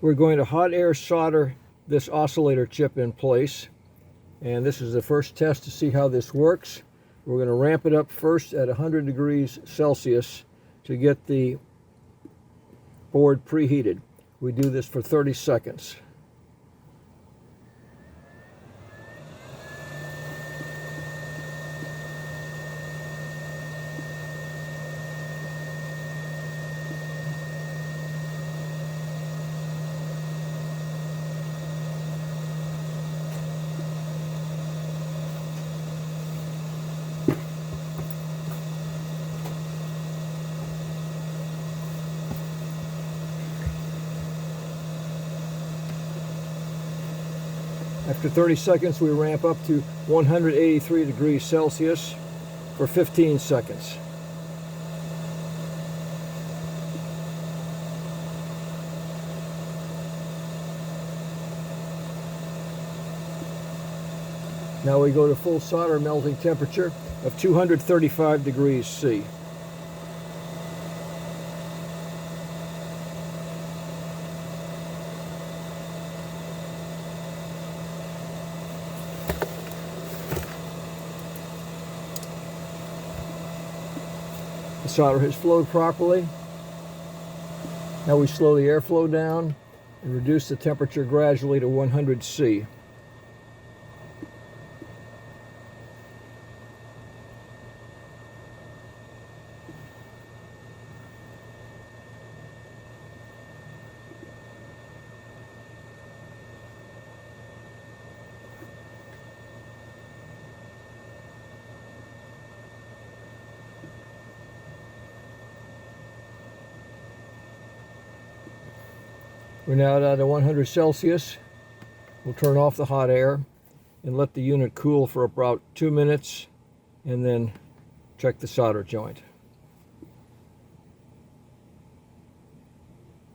We're going to hot air solder this oscillator chip in place, and this is the first test to see how this works. We're going to ramp it up first at 100 degrees Celsius to get the board preheated. We do this for 30 seconds. After 30 seconds, we ramp up to 183 degrees Celsius for 15 seconds. Now we go to full solder melting temperature of 235 degrees C. The solder has flowed properly. Now we slow the airflow down and reduce the temperature gradually to 100 C. We're now down to 100 Celsius. We'll turn off the hot air and let the unit cool for about 2 minutes and then check the solder joint.